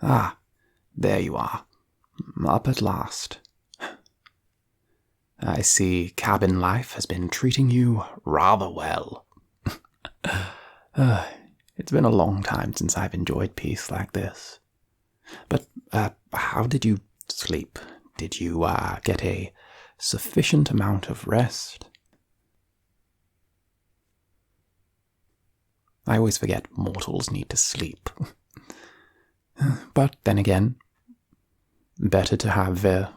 Ah, there you are. Up at last. I see cabin life has been treating you rather well. It's been a long time since I've enjoyed peace like this. But, how did you sleep? Did you, get a sufficient amount of rest? I always forget mortals need to sleep. But then again, better to have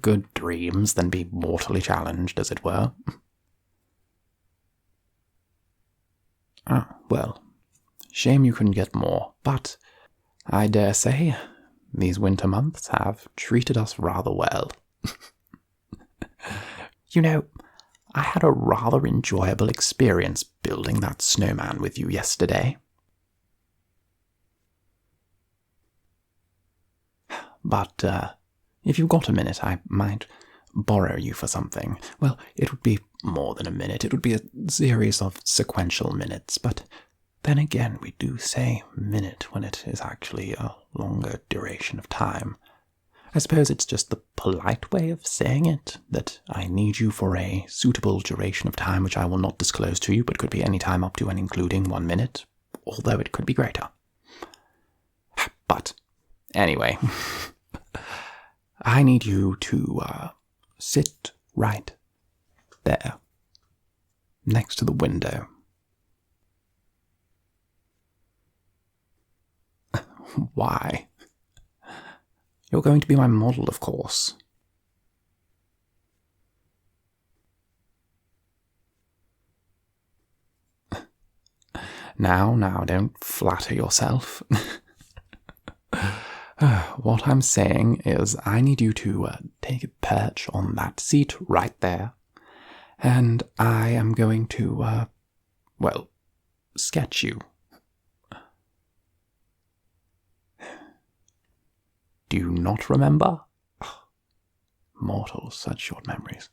good dreams than be mortally challenged, as it were. Well, shame you couldn't get more, but I dare say these winter months have treated us rather well. You know, I had a rather enjoyable experience building that snowman with you yesterday. But, if you've got a minute, I might borrow you for something. Well, it would be more than a minute. It would be a series of sequential minutes, but then again, we do say minute when it is actually a longer duration of time. I suppose it's just the polite way of saying it, that I need you for a suitable duration of time which I will not disclose to you, but could be any time up to and including 1 minute, although it could be greater. But, anyway, I need you to sit right there, next to the window. Why? You're going to be my model, of course. Now, don't flatter yourself. What I'm saying is I need you to take a perch on that seat right there, and I am going to, sketch you. Do you not remember? Mortals, such short memories.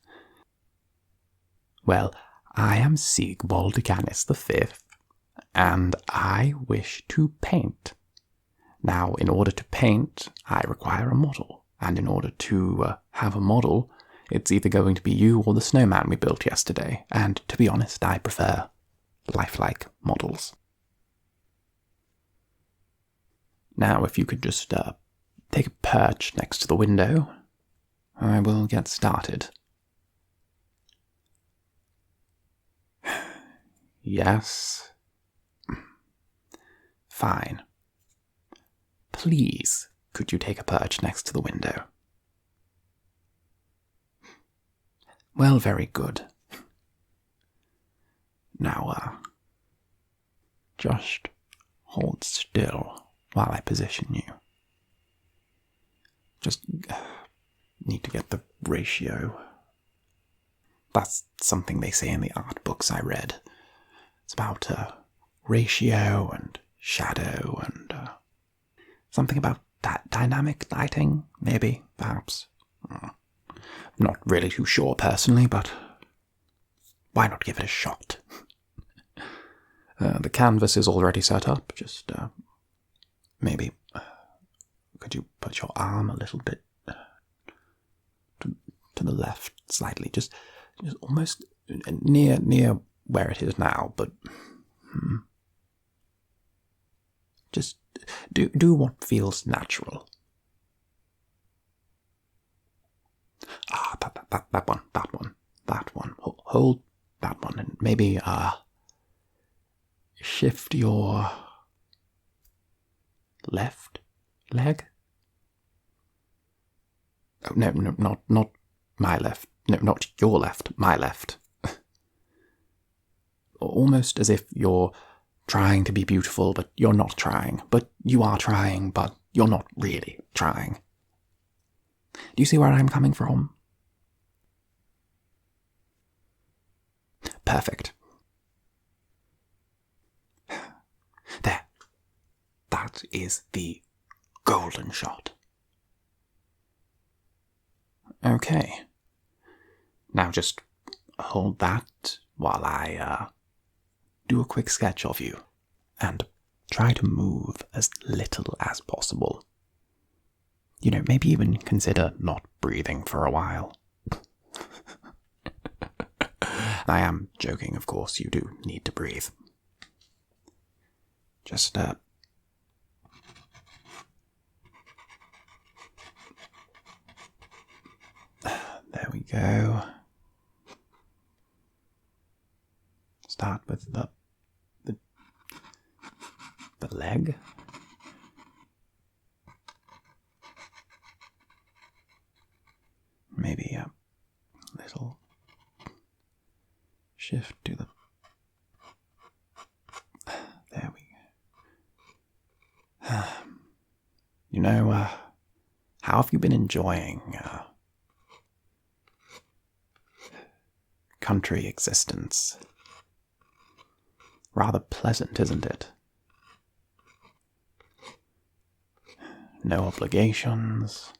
Well, I am Sieg the Fifth, and I wish to paint. Now, in order to paint, I require a model, and in order to have a model, it's either going to be you or the snowman we built yesterday, and to be honest, I prefer lifelike models. Now, if you could just take a perch next to the window, I will get started. Yes. Fine. Please, could you take a perch next to the window? Well, very good. Now, just hold still while I position you. Just need to get the ratio. That's something they say in the art books I read. It's about ratio and shadow and something about dynamic lighting, maybe, perhaps. Not really too sure personally, but why not give it a shot? The canvas is already set up. Just maybe could you put your arm a little bit to the left slightly, just almost near where it is now, but just do what feels natural. That one. Hold that one, and maybe shift your left leg. Oh, no, not my left. No, not your left, my left. Almost as if you're trying to be beautiful, but you're not trying. But you are trying, but you're not really trying. Do you see where I'm coming from? Perfect. There. That is the golden shot. Okay. Now just hold that while I do a quick sketch of you, and try to move as little as possible. maybe even consider not breathing for a while. I am joking, of course. You do need to breathe. Just, there we go. Start with the leg. Maybe a little shift to the... There we go. How have you been enjoying country existence? Rather pleasant, isn't it? No obligations,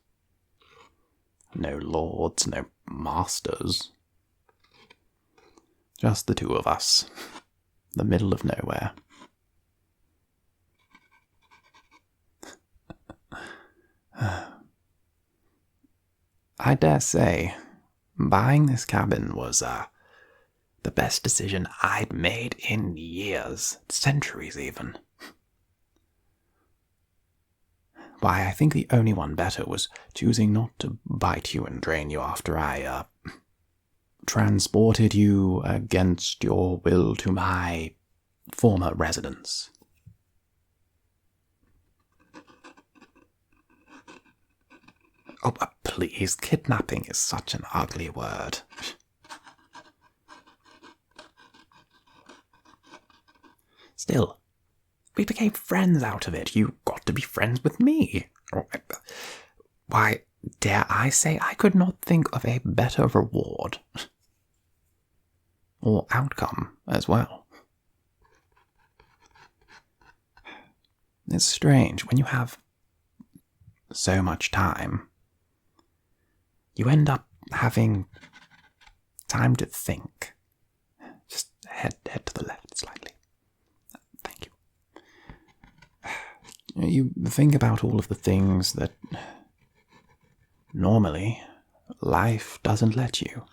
no lords, no masters. Just the two of us, the middle of nowhere. I dare say, buying this cabin was the best decision I'd made in years, centuries even. Why, I think the only one better was choosing not to bite you and drain you after I, transported you against your will to my former residence. Oh, please, kidnapping is such an ugly word. Still, we became friends out of it. You got to be friends with me. Why, dare I say I could not think of a better reward. Or outcome as well. It's strange, when you have so much time, you end up having time to think. Just head to the left slightly. Thank you. You think about all of the things that normally life doesn't let you.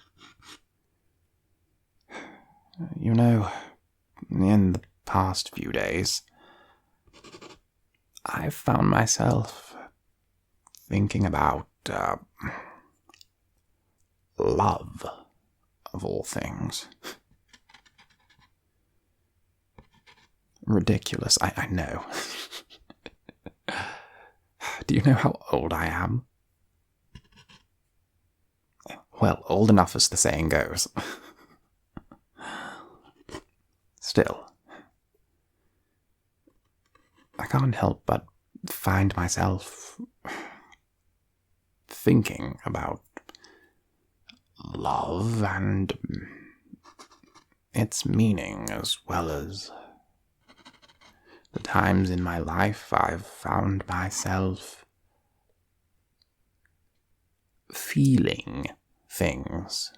In the past few days, I've found myself thinking about love, of all things. Ridiculous, I know. Do you know how old I am? Well, old enough as the saying goes. Still, I can't help but find myself thinking about love and its meaning, as well as the times in my life I've found myself feeling things.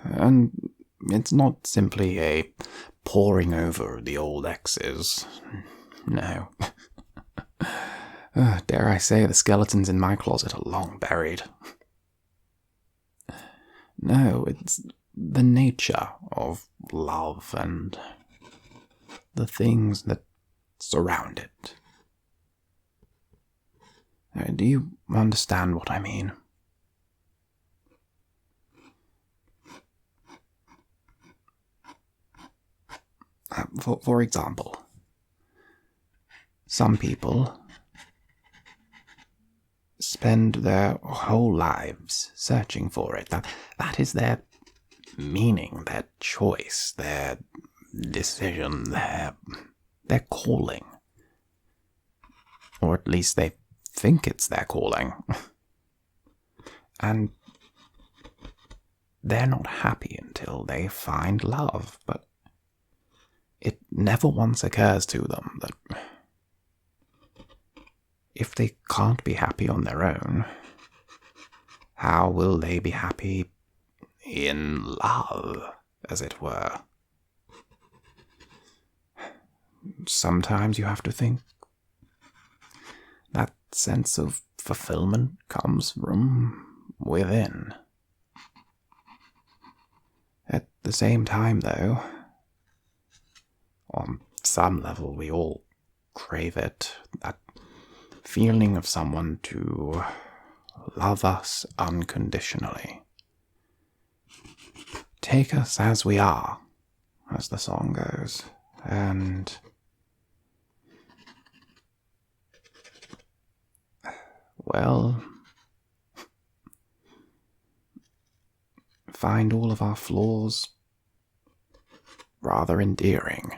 And it's not simply a poring over the old exes. No. Dare I say, the skeletons in my closet are long buried. No, it's the nature of love and the things that surround it. Do you understand what I mean? For example, some people spend their whole lives searching for it. That is their meaning, their choice, their decision, their calling. Or at least they think it's their calling. And they're not happy until they find love, but it never once occurs to them that if they can't be happy on their own, how will they be happy in love, as it were? sometimes you have to think that sense of fulfillment comes from within. At the same time, though, on some level we all crave it, that feeling of someone to love us unconditionally. Take us as we are, as the song goes, and well, find all of our flaws rather endearing.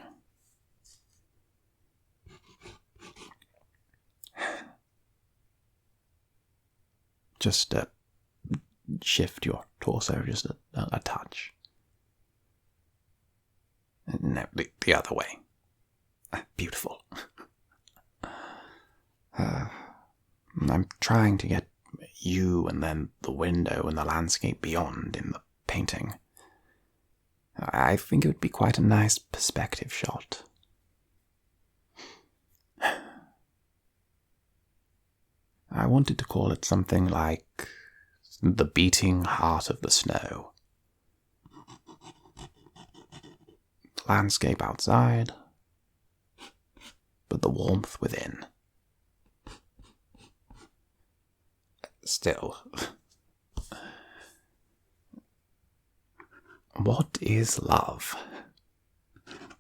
Just shift your torso just a touch. No, the other way. Beautiful. I'm trying to get you and then the window and the landscape beyond in the painting. I think it would be quite a nice perspective shot. I wanted to call it something like the beating heart of the snow. Landscape outside, but the warmth within. Still, what is love?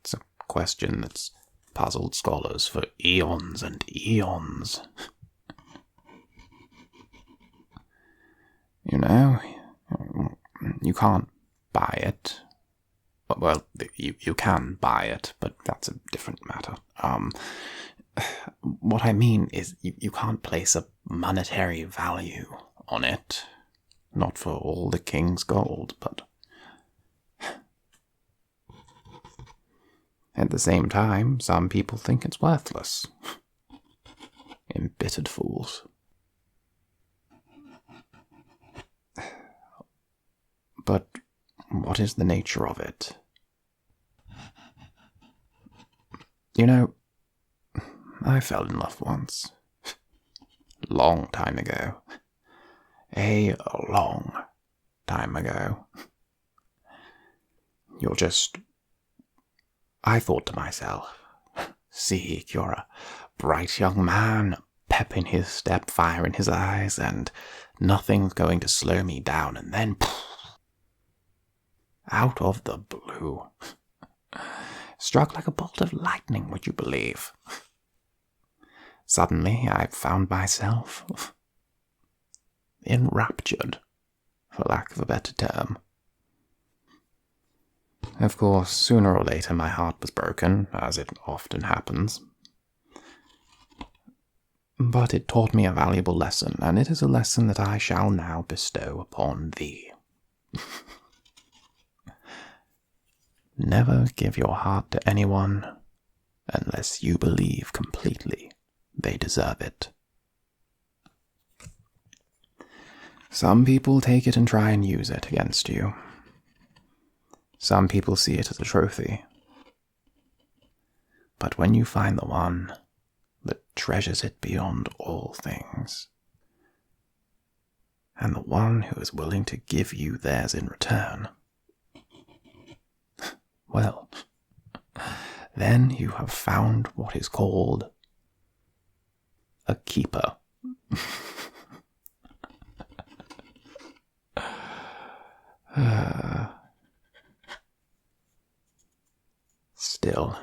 It's a question that's puzzled scholars for eons and eons. You know, you can't buy it. Well, you can buy it, but that's a different matter. What I mean is you can't place a monetary value on it. Not for all the king's gold, but at the same time, some people think it's worthless. Embittered fools. But what is the nature of it? You know, I fell in love once. Long time ago. A long time ago. I thought to myself, Sieg, you're a bright young man, pep in his step, fire in his eyes, and nothing's going to slow me down, and then out of the blue. Struck like a bolt of lightning, would you believe? Suddenly I found myself enraptured, for lack of a better term. Of course, sooner or later my heart was broken, as it often happens. But it taught me a valuable lesson, and it is a lesson that I shall now bestow upon thee. Never give your heart to anyone unless you believe completely they deserve it. Some people take it and try and use it against you. Some people see it as a trophy. But when you find the one that treasures it beyond all things, and the one who is willing to give you theirs in return, well, then you have found what is called a keeper. Still,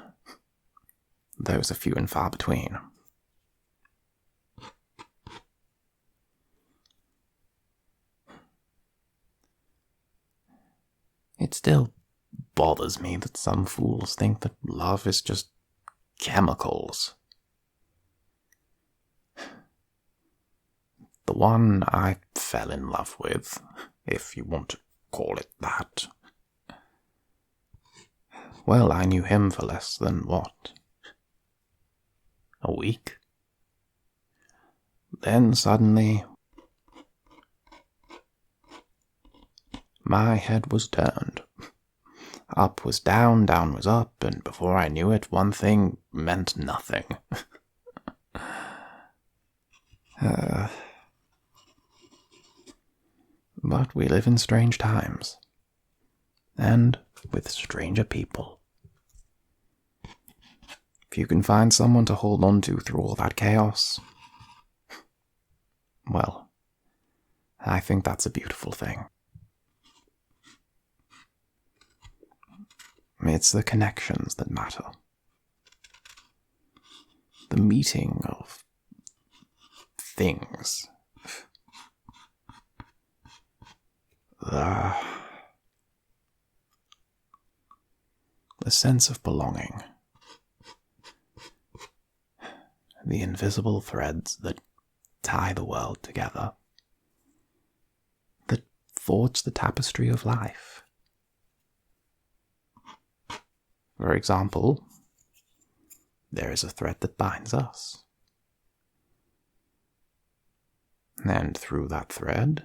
those are few and far between. It still bothers me that some fools think that love is just chemicals. The one I fell in love with, if you want to call it that, well, I knew him for less than what? A week? Then suddenly, my head was turned. Up was down, down was up, and before I knew it, one thing meant nothing. But we live in strange times, and with stranger people. If you can find someone to hold on to through all that chaos, well, I think that's a beautiful thing. It's the connections that matter. The meeting of things. The sense of belonging. The invisible threads that tie the world together. That forge the tapestry of life. For example, there is a thread that binds us. And through that thread,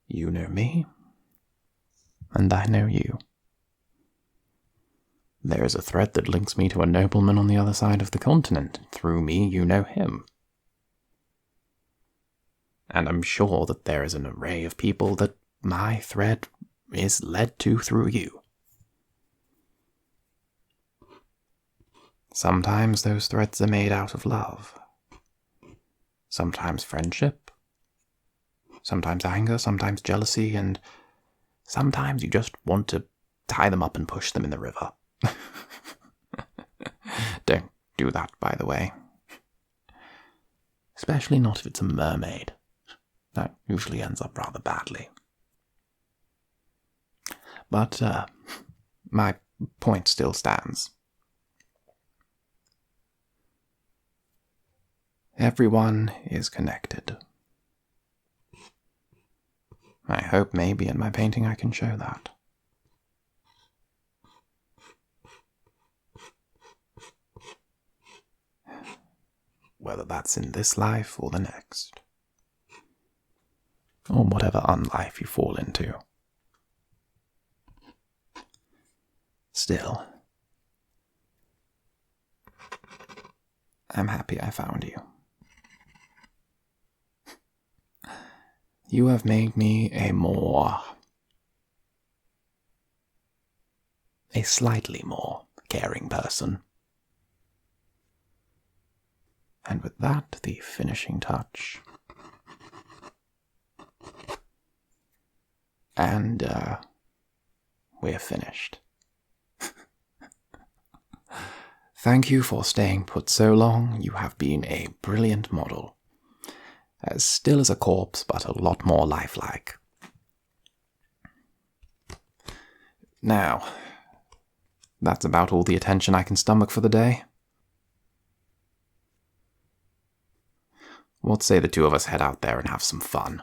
you know me, and I know you. There is a thread that links me to a nobleman on the other side of the continent. Through me, you know him. And I'm sure that there is an array of people that my thread is led to through you. Sometimes those threads are made out of love. Sometimes friendship. Sometimes anger, sometimes jealousy, and sometimes you just want to tie them up and push them in the river. Don't do that, by the way. Especially not if it's a mermaid. That usually ends up rather badly. But, my point still stands. Everyone is connected. I hope maybe in my painting I can show that. Whether that's in this life or the next. Or whatever unlife you fall into. Still, I'm happy I found you. You have made me a slightly more caring person. And with that, the finishing touch. And, we're finished. Thank you for staying put so long. You have been a brilliant model. As still as a corpse, but a lot more lifelike. Now, that's about all the attention I can stomach for the day. What say the two of us head out there and have some fun?